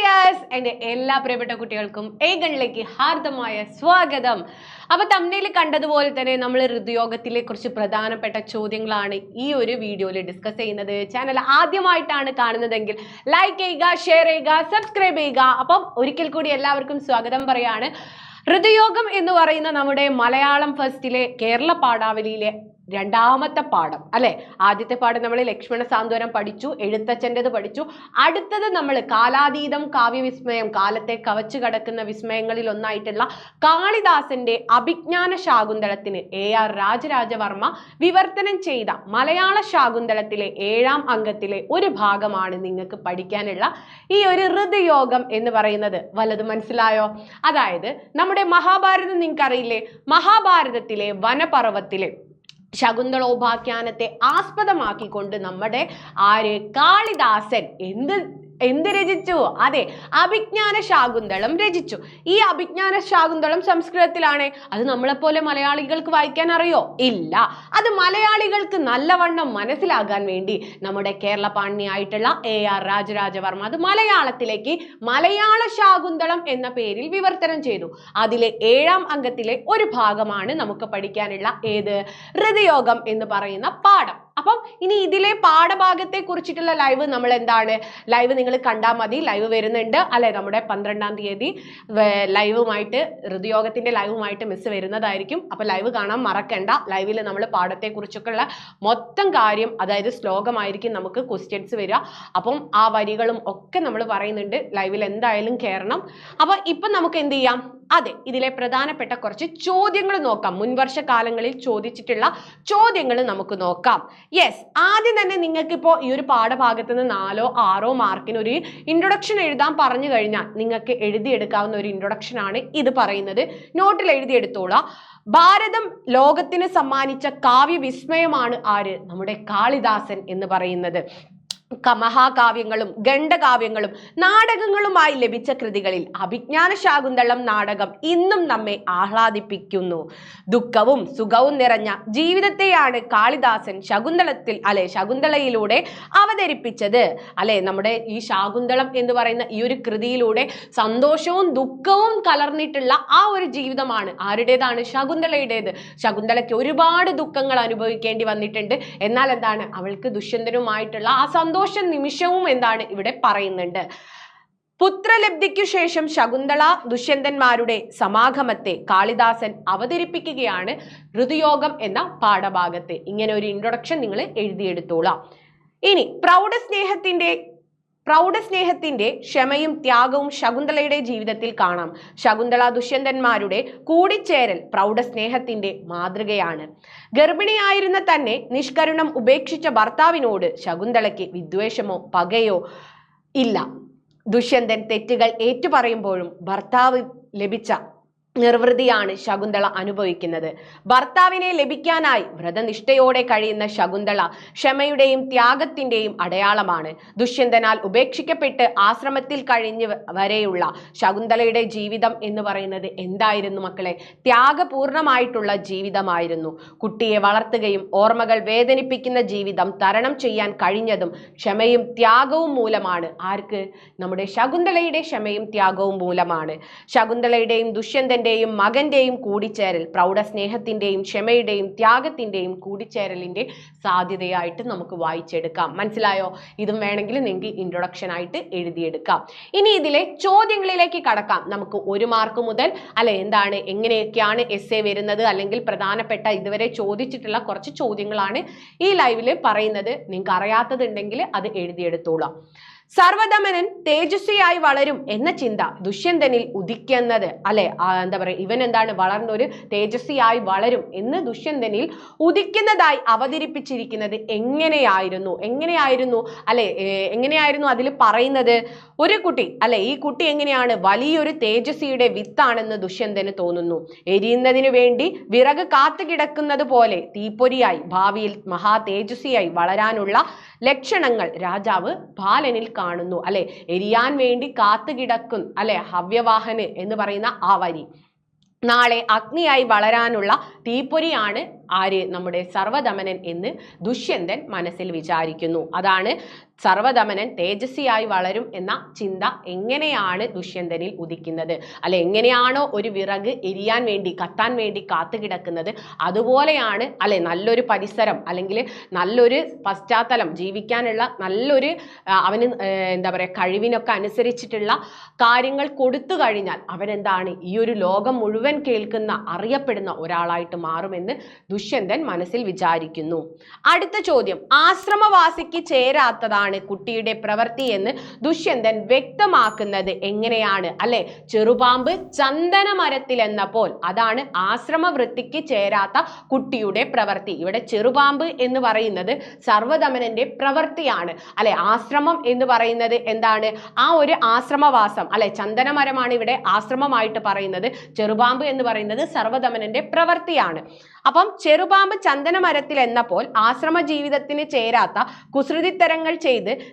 Dears എൻ്റെ എല്ലാ പ്രിയപ്പെട്ട കുട്ടികൾക്കും ഏഗണിലേക്ക് ഹാർദമായ സ്വാഗതം. അപ്പോൾ തംബ്നെയിൽ കണ്ടതുപോലെ തന്നെ നമ്മൾ ഹൃദയോഗത്തിലെ കുറിച്ച് പ്രധാനപ്പെട്ട ചോദ്യങ്ങളാണ് ഈ ഒരു വീഡിയോയിൽ ഡിസ്കസ് ചെയ്യുന്നത്. ചാനൽ ആദ്യമായിട്ടാണ് കാണുന്നതെങ്കിൽ ലൈക്ക് ചെയ്യുക, ഷെയർ ചെയ്യുക, സബ്സ്ക്രൈബ് ചെയ്യുക. അപ്പം ഒരിക്കൽ കൂടി എല്ലാവർക്കും സ്വാഗതം പറയാണ്. ഹൃദയോഗം എന്ന് പറയുന്ന നമ്മുടെ മലയാളം ഫസ്റ്റിലെ കേരള പാഠാവലിയിലെ രണ്ടാമത്തെ പാഠം അല്ലെ. ആദ്യത്തെ പാഠം നമ്മൾ ലക്ഷ്മണ സാന്ത്വനം പഠിച്ചു, എഴുത്തച്ഛൻ്റെത് പഠിച്ചു. അടുത്തത് നമ്മൾ കാലാതീതം കാവ്യവിസ്മയം, കാലത്തെ കവച്ചു കടക്കുന്ന വിസ്മയങ്ങളിൽ ഒന്നായിട്ടുള്ള കാളിദാസന്റെ അഭിജ്ഞാന ശാകുന്തളത്തിന് AR രാജരാജവർമ്മ വിവർത്തനം ചെയ്ത മലയാള ശാകുന്തളത്തിലെ 7ാം അംഗത്തിലെ ഒരു ഭാഗമാണ് നിങ്ങൾക്ക് പഠിക്കാനുള്ള ഈ ഒരു ഹൃദയോഗം എന്ന് പറയുന്നത്. വല്ലതും മനസ്സിലായോ? അതായത് നമ്മുടെ മഹാഭാരതം നിങ്ങൾക്കറിയില്ലേ? മഹാഭാരതത്തിലെ വനപർവ്വത്തിലെ ശകുന്തളോപാഖ്യാനത്തെ ആസ്പദമാക്കിക്കൊണ്ട് നമ്മുടെ കാളിദാസൻ എന്ത് രചിച്ചു? അതെ, അഭിജ്ഞാന ശാകുന്തളം രചിച്ചു. ഈ അഭിജ്ഞാന ശാകുന്തളം സംസ്കൃതത്തിലാണ്. അത് നമ്മളെപ്പോലെ മലയാളികൾക്ക് വായിക്കാൻ അറിയോ? ഇല്ല. അത് മലയാളികൾക്ക് നല്ലവണ്ണം മനസ്സിലാകാൻ വേണ്ടി നമ്മുടെ കേരള പാണിനിയായിട്ടുള്ള AR രാജരാജവർമ്മ അത് മലയാളത്തിലേക്ക് മലയാള ശാകുന്തളം എന്ന പേരിൽ വിവർത്തനം ചെയ്തു. അതിലെ 7ാം അംഗത്തിലെ ഒരു ഭാഗമാണ് നമുക്ക് പഠിക്കാനുള്ള ഹൃദയോഗം എന്ന് പറയുന്ന പാഠം. അപ്പം ഇനി ഇതിലെ പാഠഭാഗത്തെ കുറിച്ചിട്ടുള്ള ലൈവ് നമ്മൾ ലൈവ് നിങ്ങൾ കണ്ടാൽ മതി. ലൈവ് വരുന്നുണ്ട് അല്ലെ. നമ്മുടെ 12ാം തീയതി ലൈവുമായിട്ട് ഹൃദയോഗത്തിന്റെ ലൈവുമായിട്ട് മിസ് വരുന്നതായിരിക്കും. അപ്പൊ ലൈവ് കാണാൻ മറക്കണ്ട. ലൈവിൽ നമ്മൾ പാഠത്തെ കുറിച്ചൊക്കെയുള്ള മൊത്തം കാര്യം, അതായത് ശ്ലോകമായിരിക്കും നമുക്ക് ക്വസ്റ്റ്യൻസ് വരിക. അപ്പം ആ വരികളും ഒക്കെ നമ്മൾ പറയുന്നുണ്ട്. ലൈവിൽ എന്തായാലും കയറണം. അപ്പൊ ഇപ്പൊ നമുക്ക് എന്ത് ചെയ്യാം? അതെ, ഇതിലെ പ്രധാനപ്പെട്ട കുറച്ച് ചോദ്യങ്ങൾ നോക്കാം. മുൻവർഷ കാലങ്ങളിൽ ചോദിച്ചിട്ടുള്ള ചോദ്യങ്ങൾ നമുക്ക് നോക്കാം. യെസ്, ആദ്യം തന്നെ നിങ്ങൾക്ക് ഇപ്പോൾ ഈ ഒരു പാഠഭാഗത്ത് നിന്ന് 4ഓ 6ഓ മാർക്കിന് ഒരു ഇൻട്രൊഡക്ഷൻ എഴുതാൻ പറഞ്ഞു കഴിഞ്ഞാൽ നിങ്ങൾക്ക് എഴുതിയെടുക്കാവുന്ന ഒരു ഇൻട്രൊഡക്ഷൻ ആണ് ഇത് പറയുന്നത്. നോട്ടിൽ എഴുതിയെടുത്തോളാം. ഭാരതം ലോകത്തിന് സമ്മാനിച്ച കാവ്യവിസ്മയമാണ് ആര്? നമ്മുടെ കാളിദാസൻ എന്ന് പറയുന്നത്. മഹാകാവ്യങ്ങളും ഖണ്ഡകാവ്യങ്ങളും നാടകങ്ങളുമായി ലഭിച്ച കൃതികളിൽ അഭിജ്ഞാന ശാകുന്തളം നാടകം ഇന്നും നമ്മെ ആഹ്ലാദിപ്പിക്കുന്നു. ദുഃഖവും സുഖവും നിറഞ്ഞ ജീവിതത്തെയാണ് കാളിദാസൻ ശകുന്തളയിലൂടെ അവതരിപ്പിച്ചത് അല്ലെ. നമ്മുടെ ഈ ശാകുന്തളം എന്ന് പറയുന്ന ഈ ഒരു കൃതിയിലൂടെ സന്തോഷവും ദുഃഖവും കലർന്നിട്ടുള്ള ആ ഒരു ജീവിതമാണ് ആരുടേതാണ്? ശകുന്തളയുടേത്. ശകുന്തളയ്ക്ക് ഒരുപാട് ദുഃഖങ്ങൾ അനുഭവിക്കേണ്ടി വന്നിട്ടുണ്ട്. എന്നാൽ അവൾക്ക് ദുഷ്യന്തനുമായിട്ടുള്ള ആ സന്തോഷ നിമിഷവും ഇവിടെ പറയുന്നുണ്ട്. പുത്രലബ്ധിക്കു ശേഷം ശകുന്തള ദുഷ്യന്തന്മാരുടെ സമാഗമത്തെ കാളിദാസൻ അവതരിപ്പിക്കുകയാണ് ഹൃദയോഗം എന്ന പാഠഭാഗത്ത്. ഇങ്ങനെ ഒരു ഇൻട്രൊഡക്ഷൻ നിങ്ങൾ എഴുതിയെടുത്തോളാം. ഇനി പ്രൗഢസ്നേഹത്തിന്റെ ക്ഷമയും ത്യാഗവും ശകുന്തളയുടെ ജീവിതത്തിൽ കാണാം. ശകുന്തള ദുഷ്യന്തന്മാരുടെ കൂടിച്ചേരൽ പ്രൗഢസ്നേഹത്തിന്റെ മാതൃകയാണ്. ഗർഭിണിയായിരുന്ന തന്നെ നിഷ്കരുണം ഉപേക്ഷിച്ച ഭർത്താവിനോട് ശകുന്തളയ്ക്ക് വിദ്വേഷമോ പകയോ ഇല്ല. ദുഷ്യന്തൻ തെറ്റുകൾ ഏറ്റുപറയുമ്പോഴും ഭർത്താവ് ലഭിച്ച നിർവൃതിയാണ് ശകുന്തള അനുഭവിക്കുന്നത്. ഭർത്താവിനെ ലഭിക്കാനായി വ്രതനിഷ്ഠയോടെ കഴിയുന്ന ശകുന്തള ക്ഷമയുടെയും ത്യാഗത്തിന്റെയും അടയാളമാണ്. ദുഷ്യന്തനാൽ ഉപേക്ഷിക്കപ്പെട്ട് ആശ്രമത്തിൽ കഴിഞ്ഞ് വരെയുള്ള ശകുന്തളയുടെ ജീവിതം എന്ന് പറയുന്നത് എന്തായിരുന്നു മക്കളെ? ത്യാഗപൂർണമായിട്ടുള്ള ജീവിതമായിരുന്നു. കുട്ടിയെ വളർത്തുകയും ഓർമ്മകൾ വേദനിപ്പിക്കുന്ന ജീവിതം തരണം ചെയ്യാൻ കഴിഞ്ഞതും ക്ഷമയും ത്യാഗവും മൂലമാണ്. ആർക്ക്? നമ്മുടെ ശകുന്തളയുടെ ക്ഷമയും ത്യാഗവും മൂലമാണ്. ശകുന്തളയുടെയും ദുഷ്യന്തൻ മകന്റെയും കൂടിച്ചേരൽ പ്രൗഢസ്നേഹത്തിന്റെയും ക്ഷമയുടെയും ത്യാഗത്തിന്റെയും കൂടിച്ചേരലിന്റെ സാധ്യതയായിട്ട് നമുക്ക് വായിച്ചെടുക്കാം. മനസ്സിലായോ? ഇതും വേണമെങ്കിൽ നിങ്ങൾക്ക് ഇൻട്രൊഡക്ഷൻ ആയിട്ട് എഴുതിയെടുക്കാം. ഇനി ഇതിലെ ചോദ്യങ്ങളിലേക്ക് കടക്കാം. നമുക്ക് 1 മാർക്ക് മുതൽ എങ്ങനെയൊക്കെയാണ് എസ്സേ വരുന്നത്, അല്ലെങ്കിൽ പ്രധാനപ്പെട്ട ഇതുവരെ ചോദിച്ചിട്ടുള്ള കുറച്ച് ചോദ്യങ്ങളാണ് ഈ ലൈവിൽ പറയുന്നത്. നിങ്ങൾക്ക് അറിയാത്തതുണ്ടെങ്കിൽ അത് എഴുതിയെടുത്തോളാം. സർവദമനൻ തേജസ്വിയായി വളരും എന്ന ചിന്ത ദുഷ്യന്തനിൽ ഉദിക്കുന്നത് അല്ലെ. ഇവൻ വളർന്നൊരു തേജസ്വിയായി വളരും എന്ന് ദുഷ്യന്തനിൽ ഉദിക്കുന്നതായി അവതരിപ്പിച്ചിരിക്കുന്നത് എങ്ങനെയായിരുന്നു അതിൽ പറയുന്നത്? ഒരു കുട്ടി ഈ കുട്ടി എങ്ങനെയാണ്? വലിയൊരു തേജസ്വിയുടെ വിത്താണെന്ന് ദുഷ്യന്തന് തോന്നുന്നു. എരിയുന്നതിനു വേണ്ടി വിറക് കാത്തുകിടക്കുന്നത് പോലെ തീപ്പൊരിയായി ഭാവിയിൽ മഹാ തേജസ്വിയായി വളരാനുള്ള ലക്ഷണങ്ങൾ രാജാവ് ബാലനിൽ കാണുന്നു അല്ലെ. എരിയാൻ വേണ്ടി കാത്തുകിടക്കും അല്ലെ ഹവ്യവാഹന് എന്ന് പറയുന്ന ആ വരി. നാളെ അഗ്നിയായി വളരാനുള്ള തീപ്പൊരിയാണ് ആര്? നമ്മുടെ സർവദമനൻ എന്ന് ദുഷ്യന്തൻ മനസ്സിൽ വിചാരിക്കുന്നു. അതാണ് സർവദമനൻ തേജസ്വിയായി വളരും എന്ന ചിന്ത എങ്ങനെയാണ് ദുഷ്യന്തനിൽ ഉദിക്കുന്നത്, അല്ലെ എങ്ങനെയാണോ ഒരു വിറക് എരിയാൻ വേണ്ടി കത്താൻ വേണ്ടി കാത്തു കിടക്കുന്നത്, അതുപോലെയാണ് അല്ലെ നല്ലൊരു പരിസരം അല്ലെങ്കിൽ നല്ലൊരു പശ്ചാത്തലം, ജീവിക്കാനുള്ള നല്ലൊരു അവന് എന്താ പറയുക കഴിവിനൊക്കെ അനുസരിച്ചിട്ടുള്ള കാര്യങ്ങൾ കൊടുത്തു കഴിഞ്ഞാൽ അവനെന്താണ് ഈ ഒരു ലോകം മുഴുവൻ കേൾക്കുന്ന അറിയപ്പെടുന്ന ഒരാളായിട്ട് മാറുമെന്ന് ദുഷ്യന്തൻ മനസ്സിൽ വിചാരിക്കുന്നു. അടുത്ത ചോദ്യം, ആശ്രമവാസിക്ക് ചേരാത്തതാണ് കുട്ടിയുടെ പ്രവൃത്തി എന്ന് ദുഷ്യന്തൻ വ്യക്തമാക്കുന്നത് എങ്ങനെയാണ്? അല്ലെ ചെറുപാമ്പ് ചന്ദന മരത്തിൽ എന്നപ്പോൾ അതാണ് ആശ്രമവൃത്തിക്ക് ചേരാത്ത കുട്ടിയുടെ പ്രവൃത്തി. ഇവിടെ ചെറുപാമ്പ് എന്ന് പറയുന്നത് സർവദമനന്റെ പ്രവൃത്തിയാണ്. അല്ലെ ആശ്രമം എന്ന് പറയുന്നത് എന്താണ്? ആ ഒരു ആശ്രമവാസം, അല്ലെ ചന്ദനമരമാണ് ഇവിടെ ആശ്രമമായിട്ട് പറയുന്നത്. ചെറുപാമ്പ് എന്ന് പറയുന്നത് സർവദമനന്റെ പ്രവൃത്തിയാണ്. അപ്പം ചെറുപാമ്പ് ചന്ദനമരത്തിൽ എന്നപ്പോൾ ആശ്രമ ജീവിതത്തിന് ചേരാത്ത കുസൃതിത്തരങ്ങൾ ചെയ്ത്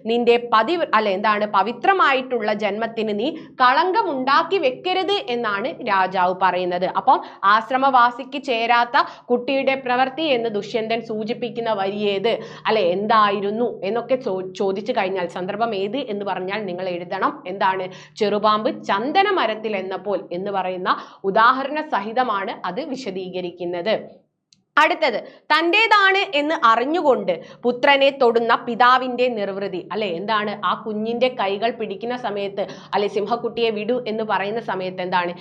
നിന്റെ പവിത്രമായിട്ടുള്ള ജന്മത്തിന് നീ കളങ്കം ഉണ്ടാക്കി വെക്കരുത് എന്നാണ് രാജാവ് പറയുന്നത്. അപ്പം ആശ്രമവാസിക്ക് ചേരാത്ത കുട്ടിയുടെ പ്രവൃത്തി എന്ന് ദുഷ്യന്തൻ സൂചിപ്പിക്കുന്ന വരിയേത്, അല്ലെ എന്തായിരുന്നു എന്നൊക്കെ ചോദിച്ചു കഴിഞ്ഞാൽ സന്ദർഭം ഏത് എന്ന് പറഞ്ഞാൽ നിങ്ങൾ എഴുതണം. എന്താണ്? ചെറുപാമ്പ് ചന്ദനമരത്തിൽ എന്നപ്പോൾ എന്ന് പറയുന്ന ഉദാഹരണ സഹിതമാണ് അത് വിശദീകരിക്കുന്നത്. അടുത്തത്, തൻ്റെതാണ് എന്ന് അറിഞ്ഞുകൊണ്ട് പുത്രനെ തൊടുന്ന പിതാവിന്റെ നിർവൃതി. അല്ലെ എന്താണ്? ആ കുഞ്ഞിന്റെ കൈകൾ പിടിക്കുന്ന സമയത്ത്, അല്ലെ സിംഹക്കുട്ടിയെ വിടു എന്ന് പറയുന്ന സമയത്ത് എന്താണ്?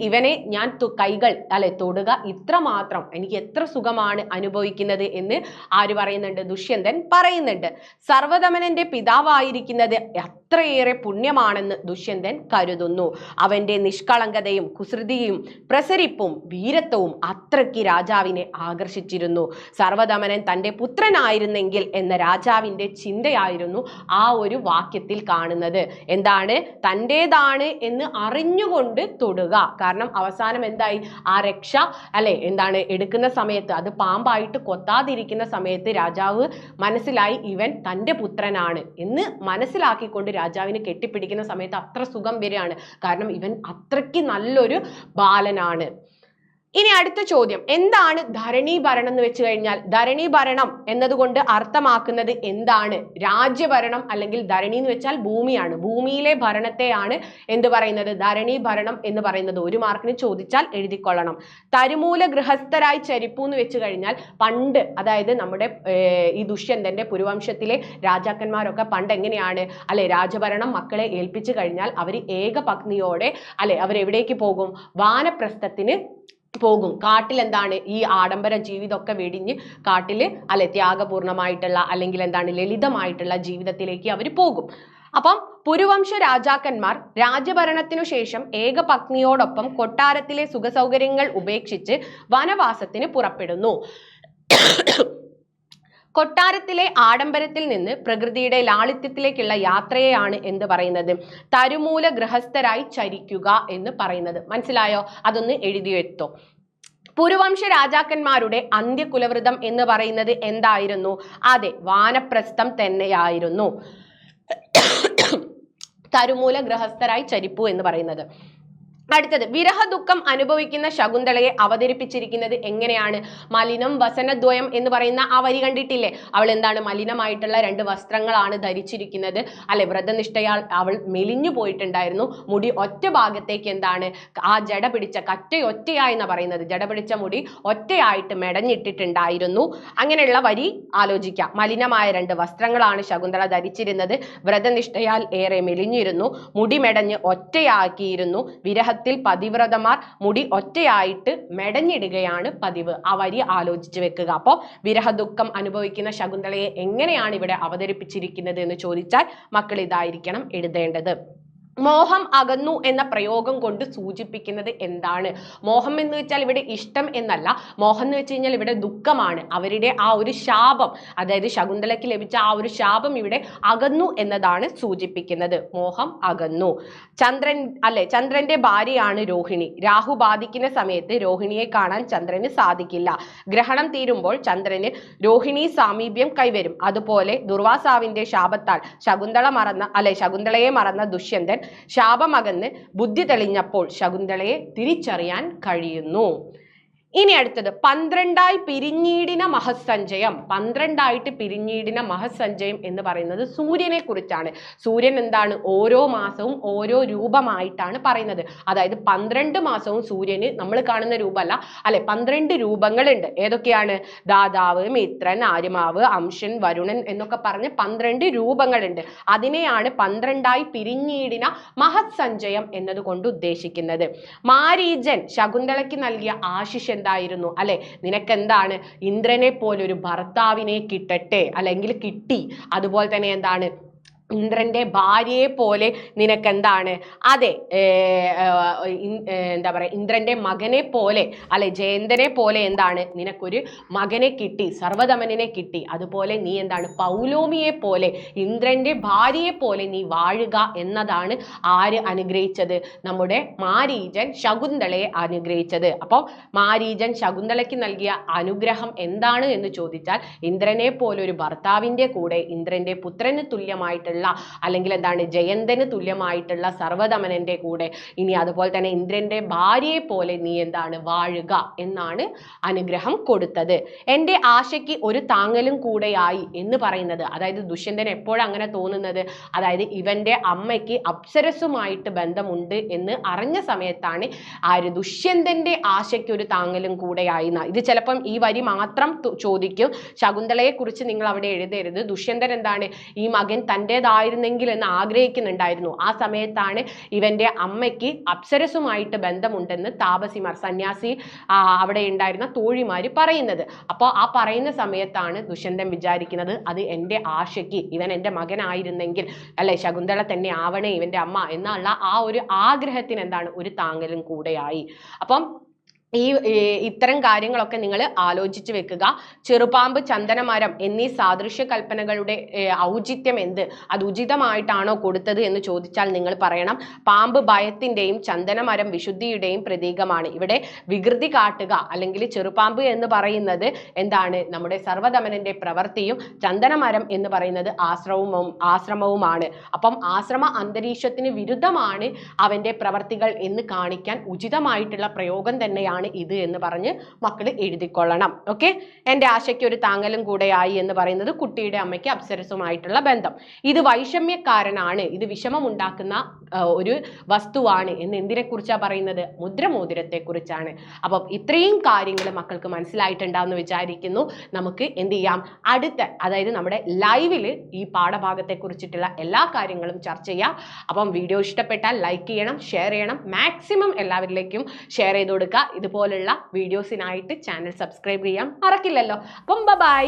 ഇവനെ ഞാൻ കൈകൾ തൊടുക, ഇത്രമാത്രം എനിക്ക് എത്ര സുഖമാണ് അനുഭവിക്കുന്നത് എന്ന് ആര് പറയുന്നുണ്ട്? ദുഷ്യന്തൻ പറയുന്നുണ്ട്. സർവദമനന്റെ പിതാവായിരിക്കുന്നത് അത്രയേറെ പുണ്യമാണെന്ന് ദുഷ്യന്തൻ കരുതുന്നു. അവന്റെ നിഷ്കളങ്കതയും കുസൃതിയും പ്രസരിപ്പും വീരത്വവും അത്രയ്ക്ക് രാജാവിനെ ആകർഷിച്ചിരുന്നു. സർവദമനൻ തൻ്റെ പുത്രനായിരുന്നെങ്കിൽ എന്ന രാജാവിൻ്റെ ചിന്തയായിരുന്നു ആ ഒരു വാക്യത്തിൽ കാണുന്നത്. എന്താണ്? തൻ്റെതാണ് എന്ന് അറിഞ്ഞുകൊണ്ട് തൊടുക. കാരണം അവസാനം എന്തായി? ആ രക്ഷ എടുക്കുന്ന സമയത്ത് അത് പാമ്പായിട്ട് കൊത്താതിരിക്കുന്ന സമയത്ത് രാജാവ് മനസ്സിലായി ഇവൻ തൻ്റെ പുത്രനാണ് എന്ന് മനസ്സിലാക്കിക്കൊണ്ട് രാജാവിനെ കെട്ടിപ്പിടിക്കുന്ന സമയത്ത് അത്ര സുഖം വരികയാണ്. കാരണം ഇവൻ അത്രയ്ക്ക് നല്ലൊരു ബാലനാണ്. ഇനി അടുത്ത ചോദ്യം, എന്താണ് ധരണീഭരണം എന്ന് വെച്ച് കഴിഞ്ഞാൽ ധരണീഭരണം എന്നതുകൊണ്ട് അർത്ഥമാക്കുന്നത് എന്താണ്? രാജ്യഭരണം അല്ലെങ്കിൽ ധരണി എന്ന് വെച്ചാൽ ഭൂമിയാണ്. ഭൂമിയിലെ ഭരണത്തെയാണ് എന്ത് പറയുന്നത്? ധരണീഭരണം എന്ന് പറയുന്നത്. ഒരു മാർക്കിന് ചോദിച്ചാൽ എഴുതിക്കൊള്ളണം. തരുമൂല ഗൃഹസ്ഥരായി ചരിപ്പു എന്ന് വെച്ച് കഴിഞ്ഞാൽ പണ്ട്, അതായത് നമ്മുടെ ഈ ദുഷ്യന്തന്റെ പുരുവംശത്തിലെ രാജാക്കന്മാരൊക്കെ പണ്ട് എങ്ങനെയാണ് രാജഭരണം മക്കളെ ഏൽപ്പിച്ചു കഴിഞ്ഞാൽ അവർ ഏകപത്നിയോടെ അവരെവിടേക്ക് പോകും? വാനപ്രസ്ഥത്തിന് പോകും. കാട്ടിൽ എന്താണ് ഈ ആഡംബര ജീവിതമൊക്കെ വെടിഞ്ഞ് കാട്ടിൽ ത്യാഗപൂർണമായിട്ടുള്ള അല്ലെങ്കിൽ ലളിതമായിട്ടുള്ള ജീവിതത്തിലേക്ക് അവർ പോകും. അപ്പം പുരുവംശ രാജാക്കന്മാർ രാജഭരണത്തിനു ശേഷം ഏകപത്നിയോടൊപ്പം കൊട്ടാരത്തിലെ സുഖസൗകര്യങ്ങൾ ഉപേക്ഷിച്ച് വനവാസത്തിന് പുറപ്പെടുന്നു. കൊട്ടാരത്തിലെ ആഡംബരത്തിൽ നിന്ന് പ്രകൃതിയുടെ ലാളിത്യത്തിലേക്കുള്ള യാത്രയെയാണ് എന്ത് പറയുന്നത്? തരുമൂല ഗൃഹസ്ഥരായി ചരിക്കുക എന്ന് പറയുന്നത്. മനസ്സിലായോ? അതൊന്ന് എഴുതിയെടുത്തോ. പുരുവംശ രാജാക്കന്മാരുടെ അന്ത്യകുലവൃതം എന്ന് പറയുന്നത് എന്തായിരുന്നു? അതെ, വാനപ്രസ്ഥം തന്നെയായിരുന്നു. തരുമൂല ഗൃഹസ്ഥരായി ചരിപ്പു എന്ന് പറയുന്നത്. അടുത്തത്, വിരഹ ദുഃഖം അനുഭവിക്കുന്ന ശകുന്തളയെ അവതരിപ്പിച്ചിരിക്കുന്നത് എങ്ങനെയാണ്? മലിനം വസനദ്വയം എന്ന് പറയുന്ന ആ വരി കണ്ടിട്ടില്ലേ? അവൾ എന്താണ്? മലിനമായിട്ടുള്ള 2 വസ്ത്രങ്ങളാണ് ധരിച്ചിരിക്കുന്നത്. വ്രതനിഷ്ഠയാൽ അവൾ മെലിഞ്ഞു പോയിട്ടുണ്ടായിരുന്നു. മുടി ഒറ്റ ഭാഗത്തേക്ക് എന്താണ്? ആ ജട പിടിച്ച കറ്റയൊറ്റയായി എന്ന് പറയുന്നത്. ജട പിടിച്ച മുടി ഒറ്റയായിട്ട് മെടഞ്ഞിട്ടിട്ടുണ്ടായിരുന്നു. അങ്ങനെയുള്ള വരി ആലോചിക്കാം. മലിനമായ 2 വസ്ത്രങ്ങളാണ് ശകുന്തള ധരിച്ചിരുന്നത്. വ്രതനിഷ്ഠയാൽ ഏറെ മെലിഞ്ഞിരുന്നു. മുടി മെടഞ്ഞ് ഒറ്റയാക്കിയിരുന്നു. വിരഹ പതിവ്രതമാർ മുടി ഒറ്റയായിട്ട് മെടഞ്ഞിടുകയാണ് പതിവ്. ആ വരി ആലോചിച്ച് വെക്കുക. അപ്പോൾ വിരഹ ദുഃഖം അനുഭവിക്കുന്ന ശകുന്തളയെ എങ്ങനെയാണ് ഇവിടെ അവതരിപ്പിച്ചിരിക്കുന്നത് എന്ന് ചോദിച്ചാൽ മക്കൾ ഇതായിരിക്കണം എഴുതേണ്ടത്. മോഹം അകന്നു എന്ന പ്രയോഗം കൊണ്ട് സൂചിപ്പിക്കുന്നത് എന്താണ്? മോഹം എന്ന് വെച്ചാൽ ഇവിടെ ഇഷ്ടം എന്നല്ല. മോഹം എന്ന് വെച്ച് കഴിഞ്ഞാൽ ഇവിടെ ദുഃഖമാണ്. അവരുടെ ആ ഒരു ശാപം, അതായത് ശകുന്തളയ്ക്ക് ലഭിച്ച ആ ഒരു ശാപം ഇവിടെ അകന്നു എന്നതാണ് സൂചിപ്പിക്കുന്നത്. മോഹം അകന്നു. ചന്ദ്രന്റെ ഭാര്യയാണ് രോഹിണി. രാഹു ബാധിക്കുന്ന സമയത്ത് രോഹിണിയെ കാണാൻ ചന്ദ്രന് സാധിക്കില്ല. ഗ്രഹണം തീരുമ്പോൾ ചന്ദ്രന് രോഹിണി സാമീപ്യം കൈവരും. അതുപോലെ ദുർവാസാവിന്റെ ശാപത്താൽ ശകുന്തളയെ മറന്ന ദുഷ്യന്തൻ ശാപമകന്ന് ബുദ്ധി തെളിഞ്ഞപ്പോൾ ശകുന്തളയെ തിരിച്ചറിയാൻ കഴിയുന്നു. ഇനി അടുത്തത് 12 പിരിഞ്ഞീടിന മഹസഞ്ചയം. 12 പിരിഞ്ഞീടിന മഹസഞ്ചയം എന്ന് പറയുന്നത് സൂര്യനെ കുറിച്ചാണ്. സൂര്യൻ എന്താണ്? ഓരോ മാസവും ഓരോ രൂപമായിട്ടാണ് പറയുന്നത്. അതായത് 12 മാസവും സൂര്യന് നമ്മൾ കാണുന്ന രൂപമല്ല അല്ലെ, 12 രൂപങ്ങളുണ്ട്. ഏതൊക്കെയാണ്? ദാതാവ്, മിത്രൻ, ആര്യമാവ്, അംശൻ, വരുണൻ എന്നൊക്കെ പറഞ്ഞ് 12 രൂപങ്ങളുണ്ട്. അതിനെയാണ് 12 പിരിഞ്ഞീടിന മഹസഞ്ചയം എന്നതുകൊണ്ട് ഉദ്ദേശിക്കുന്നത്. മാരീചൻ ശകുന്തളയ്ക്ക് നൽകിയ ആശിഷ് എന്തായിരുന്നു? അല്ലെ, നിനക്കെന്താണ്? ഇന്ദ്രനെ പോലൊരു ഭർത്താവിനെ കിട്ടട്ടെ, അല്ലെങ്കിൽ കിട്ടി. അതുപോലെ തന്നെ എന്താണ്? ഇന്ദ്രന്റെ ഭാര്യയെ പോലെ നിനക്കെന്താണ്? അതെ, എന്താ പറയുക, ഇന്ദ്രന്റെ മകനെ പോലെ അല്ലെ, ജയന്തനെ പോലെ എന്താണ്? നിനക്കൊരു മകനെ കിട്ടി, സർവ്വധമനനെ കിട്ടി. അതുപോലെ നീ എന്താണ്? പൗലോമിയെ പോലെ, ഇന്ദ്രന്റെ ഭാര്യയെ പോലെ നീ വാഴുക എന്നതാണ് ആര് അനുഗ്രഹിച്ചത്? നമ്മുടെ മാരീചൻ ശകുന്തളയെ അനുഗ്രഹിച്ചത്. അപ്പോൾ മാരീചൻ ശകുന്തളയ്ക്ക് നൽകിയ അനുഗ്രഹം എന്താണ് എന്ന് ചോദിച്ചാൽ, ഇന്ദ്രനെ പോലൊരു ഭർത്താവിന്റെ കൂടെ ഇന്ദ്രന്റെ പുത്രന് തുല്യമായിട്ടുള്ള, അല്ലെങ്കിൽ എന്താണ്, ജയന്തന് തുല്യമായിട്ടുള്ള സർവ്വധമനന്റെ കൂടെ, ഇനി അതുപോലെ തന്നെ ഇന്ദ്രന്റെ ഭാര്യയെ പോലെ നീ എന്താണ്? വാഴുക എന്നാണ് അനുഗ്രഹം കൊടുത്തത്. എൻ്റെ ആശയ്ക്ക് ഒരു താങ്ങലും കൂടെയായി എന്ന് പറയുന്നത്, അതായത് ദുഷ്യന്തൻ എപ്പോഴും അങ്ങനെ തോന്നുന്നത്, അതായത് ഇവന്റെ അമ്മയ്ക്ക് അപ്സരസുമായിട്ട് ബന്ധമുണ്ട് എന്ന് അറിഞ്ഞ സമയത്താണ് ആര്? ദുഷ്യന്തന്റെ ആശയ്ക്ക് ഒരു താങ്ങലും കൂടെയായി. ഇത് ചിലപ്പം ഈ വരി മാത്രം ചോദിക്കും. ശകുന്തളയെ കുറിച്ച് നിങ്ങൾ അവിടെ എഴുതരുത്. ദുഷ്യന്തൻ എന്താണ്? ഈ മകൻ തൻ്റെതായിരുന്നെങ്കിൽ എന്ന് ആഗ്രഹിക്കുന്നുണ്ടായിരുന്നു. ആ സമയത്താണ് ഇവന്റെ അമ്മയ്ക്ക് അപ്സരസുമായിട്ട് ബന്ധമുണ്ടെന്ന് താപസിമാർ, സന്യാസി അവിടെ ഉണ്ടായിരുന്ന തോഴിമാര് പറയുന്നത്. അപ്പോൾ ആ പറയുന്ന സമയത്താണ് ദുഷ്യന്തൻ വിചാരിക്കുന്നത്, അത് എൻ്റെ ആശയ്ക്ക്, ഇവൻ എൻ്റെ മകനായിരുന്നെങ്കിൽ അല്ലെ, ശകുന്തള തന്നെ ആവണേ ഇവന്റെ അമ്മ എന്നുള്ള ആ ഒരു ആഗ്രഹത്തിന് എന്താണ്? ഒരു താങ്ങലും കൂടെയായി. അപ്പം ഇത്തരം കാര്യങ്ങളൊക്കെ നിങ്ങൾ ആലോചിച്ച് വെക്കുക. ചെറുപാമ്പ്, ചന്ദനമരം എന്നീ സാദൃശ്യ കൽപ്പനകളുടെ ഔചിത്യം എന്ത്? അത് ഉചിതമായിട്ടാണോ കൊടുത്തത് എന്ന് ചോദിച്ചാൽ നിങ്ങൾ പറയണം, പാമ്പ് ഭയത്തിൻ്റെയും ചന്ദനമരം വിശുദ്ധിയുടെയും പ്രതീകമാണ്. ഇവിടെ വികൃതി കാട്ടുക, അല്ലെങ്കിൽ ചെറുപാമ്പ് എന്ന് പറയുന്നത് എന്താണ്? നമ്മുടെ സർവ്വധമനന്റെ പ്രവൃത്തിയും, ചന്ദനമരം എന്ന് പറയുന്നത് ആശ്രമവുമാണ്. അപ്പം ആശ്രമ അന്തരീക്ഷത്തിന് വിരുദ്ധമാണ് അവന്റെ പ്രവർത്തികൾ എന്ന് കാണിക്കാൻ ഉചിതമായിട്ടുള്ള പ്രയോഗം തന്നെയാണ് ഇത് എന്ന് പറഞ്ഞ് മക്കൾ എഴുതിക്കൊള്ളണം. ഓക്കെ, എൻ്റെ ആശയ്ക്ക് ഒരു താങ്ങലും കൂടെയായി എന്ന് പറയുന്നത് കുട്ടിയുടെ അമ്മയ്ക്ക് അപ്സരസുമായിട്ടുള്ള ബന്ധം. ഇത് വൈഷമ്യക്കാരനാണ്, ഇത് വിഷമമുണ്ടാക്കുന്ന ഒരു വസ്തുവാണ് എന്ന് എന്തിനെ കുറിച്ചാണ് പറയുന്നത്? മുദ്രമോതിരത്തെ കുറിച്ചാണ്. അപ്പം ഇത്രയും കാര്യങ്ങൾ മക്കൾക്ക് മനസ്സിലായിട്ടുണ്ടാവുമെന്ന് വിചാരിക്കുന്നു. നമുക്ക് എന്ത് ചെയ്യാം? അടുത്ത, അതായത് നമ്മുടെ ലൈവില് ഈ പാഠഭാഗത്തെ കുറിച്ചിട്ടുള്ള എല്ലാ കാര്യങ്ങളും ചർച്ച ചെയ്യാം. അപ്പം വീഡിയോ ഇഷ്ടപ്പെട്ടാൽ ലൈക്ക് ചെയ്യണം, ഷെയർ ചെയ്യണം, മാക്സിമം എല്ലാവരിലേക്കും ഷെയർ ചെയ്ത് കൊടുക്കുക. ഇതുപോലുള്ള വീഡിയോസിനായിട്ട് ചാനൽ സബ്സ്ക്രൈബ് ചെയ്യാൻ മറക്കില്ലല്ലോ. അപ്പം ബൈ.